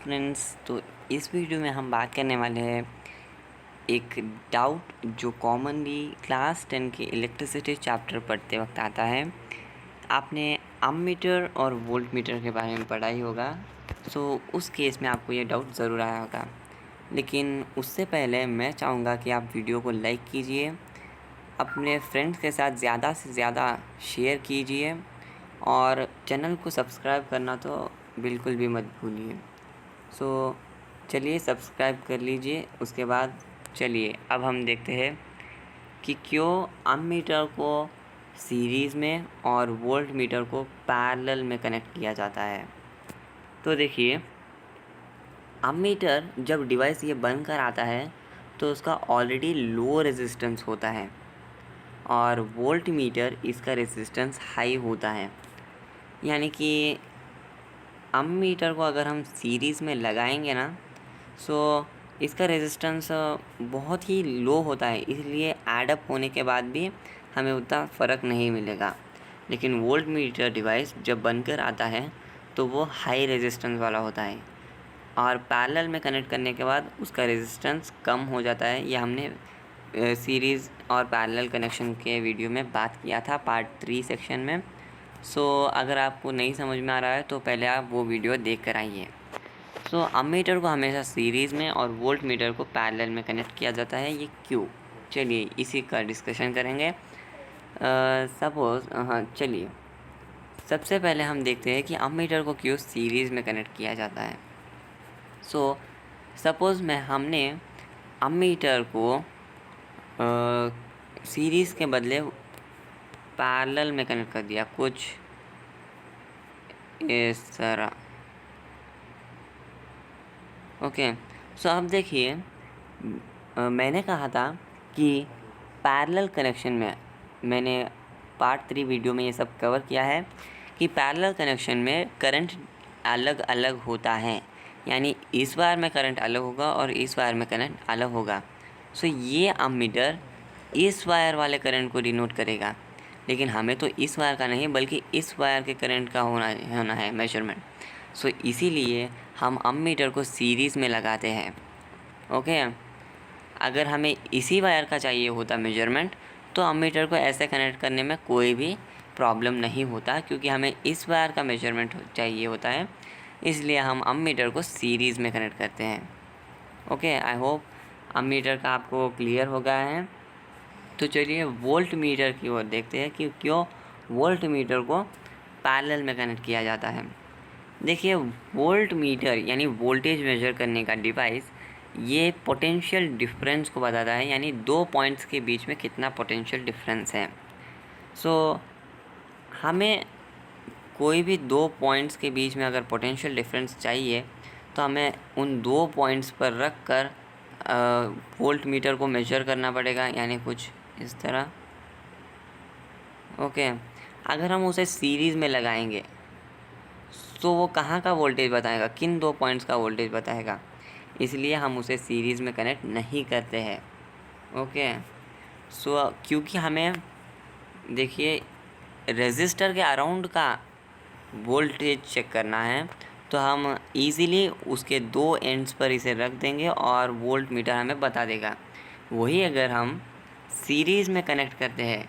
Friends, तो इस video में हम बात करने वाले हैं एक डाउट जो कॉमनली क्लास 10 के इलेक्ट्रिसिटी चैप्टर पढ़ते वक्त आता है। आपने अमीटर और वोल्ट मीटर के बारे में पढ़ा ही होगा, सो उस केस में आपको ये डाउट ज़रूर आया होगा। लेकिन उससे पहले मैं चाहूँगा कि आप वीडियो को लाइक कीजिए, अपने फ्रेंड्स के साथ ज़्यादा से ज़्यादा शेयर कीजिए और चैनल को सब्सक्राइब करना तो बिल्कुल भी मत भूलिए। सो चलिए सब्सक्राइब कर लीजिए। उसके बाद चलिए अब हम देखते हैं कि क्यों अमीटर को सीरीज़ में और वोल्ट मीटर को पैरेलल में कनेक्ट किया जाता है। तो देखिए, अमीटर जब डिवाइस ये बनकर आता है तो उसका ऑलरेडी लो रेजिस्टेंस होता है और वोल्ट मीटर इसका रेजिस्टेंस हाई होता है। यानी कि अमीटर को अगर हम सीरीज़ में लगाएंगे ना, सो इसका रेजिस्टेंस बहुत ही लो होता है, इसलिए एडअप होने के बाद भी हमें उतना फ़र्क नहीं मिलेगा। लेकिन वोल्ट मीटर डिवाइस जब बनकर आता है तो वो हाई रेजिस्टेंस वाला होता है और पैरेलल में कनेक्ट करने के बाद उसका रेजिस्टेंस कम हो जाता है। ये हमने सीरीज़ और पैरेलल कनेक्शन के वीडियो में बात किया था पार्ट 3 सेक्शन में। सो अगर आपको नहीं समझ में आ रहा है तो पहले आप वो वीडियो देख कर आइए। सो अमीटर को हमेशा सीरीज़ में और वोल्ट मीटर को पैरेलल में कनेक्ट किया जाता है। ये क्यों? चलिए इसी का डिस्कशन करेंगे। चलिए सबसे पहले हम देखते हैं कि अमीटर को क्यों सीरीज़ में कनेक्ट किया जाता है। सो सपोज़ में हमने अमीटर को सीरीज़ के बदले पैरेलल में कनेक्ट कर दिया, कुछ इस तरह। ओके, सो अब देखिए, मैंने कहा था कि पैरेलल कनेक्शन में, मैंने पार्ट 3 वीडियो में ये सब कवर किया है कि पैरेलल कनेक्शन में करंट अलग अलग होता है। यानी इस वायर में करंट अलग होगा और इस वायर में करंट अलग होगा। सो ये अमीटर इस वायर वाले करंट को डिनोट करेगा, लेकिन हमें तो इस वायर का नहीं बल्कि इस वायर के करंट का होना है मेजरमेंट। सो इसीलिए हम अमीटर को सीरीज़ में लगाते हैं। ओके, अगर हमें इसी वायर का चाहिए होता मेजरमेंट तो अमीटर को ऐसे कनेक्ट करने में कोई भी प्रॉब्लम नहीं होता, क्योंकि हमें इस वायर का मेजरमेंट चाहिए होता है, इसलिए हम अमीटर को सीरीज़ में कनेक्ट करते हैं। ओके, आई होप अमीटर का आपको क्लियर हो गया है। तो चलिए वोल्ट मीटर की ओर देखते हैं कि क्यों वोल्ट मीटर को पैरेलल में कनेक्ट किया जाता है। देखिए, वोल्ट मीटर यानी वोल्टेज मेजर करने का डिवाइस ये पोटेंशियल डिफरेंस को बताता है, यानी दो पॉइंट्स के बीच में कितना पोटेंशियल डिफरेंस है। सो हमें कोई भी दो पॉइंट्स के बीच में अगर पोटेंशियल डिफरेंस चाहिए तो हमें उन दो पॉइंट्स पर रख कर वोल्ट मीटर को मेजर करना पड़ेगा, यानी कुछ इस तरह। ओके, अगर हम उसे सीरीज़ में लगाएंगे तो वो कहाँ का वोल्टेज बताएगा, किन दो पॉइंट्स का वोल्टेज बताएगा, इसलिए हम उसे सीरीज़ में कनेक्ट नहीं करते हैं। ओके, सो क्योंकि हमें देखिए रेजिस्टर के अराउंड का वोल्टेज चेक करना है तो हम इजीली उसके दो एंड्स पर इसे रख देंगे और वोल्ट मीटर हमें बता देगा। वही अगर हम सीरीज़ में कनेक्ट करते हैं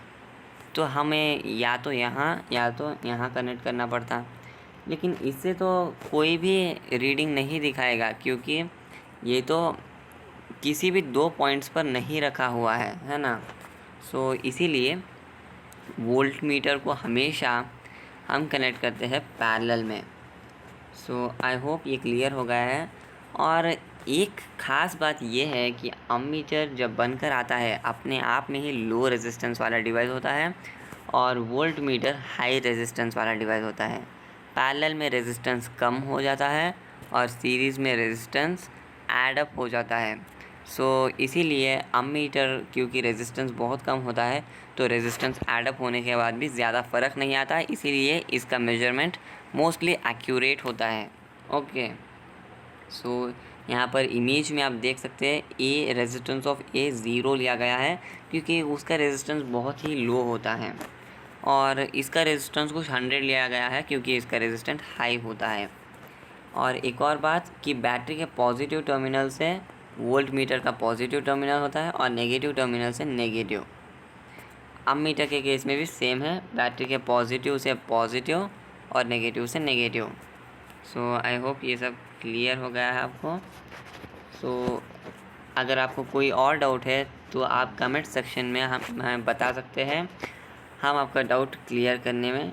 तो हमें या तो यहाँ कनेक्ट करना पड़ता, लेकिन इससे तो कोई भी रीडिंग नहीं दिखाएगा, क्योंकि ये तो किसी भी दो पॉइंट्स पर नहीं रखा हुआ है ना। सो इसीलिए वोल्ट मीटर को हमेशा हम कनेक्ट करते हैं पैरेलल में। सो आई होप ये क्लियर हो गया है। और एक ख़ास बात ये है कि अमीटर जब बनकर आता है अपने आप में ही लो रेजिस्टेंस वाला डिवाइस होता है और वोल्ट मीटर हाई रेजिस्टेंस वाला डिवाइस होता है। पैरेलल में रेजिस्टेंस कम हो जाता है और सीरीज़ में रेजिस्टेंस एडअप हो जाता है। सो इसीलिए अमीटर क्योंकि रेजिस्टेंस बहुत कम होता है तो रेजिस्टेंस एडअप होने के बाद भी ज़्यादा फ़र्क नहीं आता, इसीलिए इसका मेजरमेंट मोस्टली एक्यूरेट होता है। ओके, सो यहाँ पर इमेज में आप देख सकते हैं ए रेजिस्टेंस ऑफ ए 0 लिया गया है क्योंकि उसका रेजिस्टेंस बहुत ही लो होता है, और इसका रेजिस्टेंस कुछ 100 लिया गया है क्योंकि इसका रेजिस्टेंस हाई होता है। और एक और बात कि बैटरी के पॉजिटिव टर्मिनल से वोल्ट मीटर का पॉजिटिव टर्मिनल होता है और नेगेटिव टर्मिनल से नेगेटिव। अमीटर के केस में भी सेम है, बैटरी के पॉजिटिव से पॉजिटिव और नेगेटिव से नेगेटिव। सो आई होप ये सब क्लियर हो गया है आपको। सो अगर आपको कोई और डाउट है तो आप कमेंट सेक्शन में हमें बता सकते हैं, हम आपका डाउट क्लियर करने में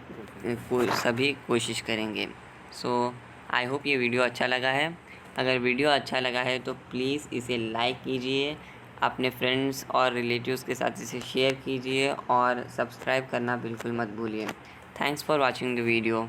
सभी कोशिश करेंगे। सो आई होप ये वीडियो अच्छा लगा है। अगर वीडियो अच्छा लगा है तो प्लीज़ इसे लाइक कीजिए, अपने फ्रेंड्स और रिलेटिव्स के साथ इसे शेयर कीजिए और सब्सक्राइब करना बिल्कुल मत भूलिए। Thanks for watching the video.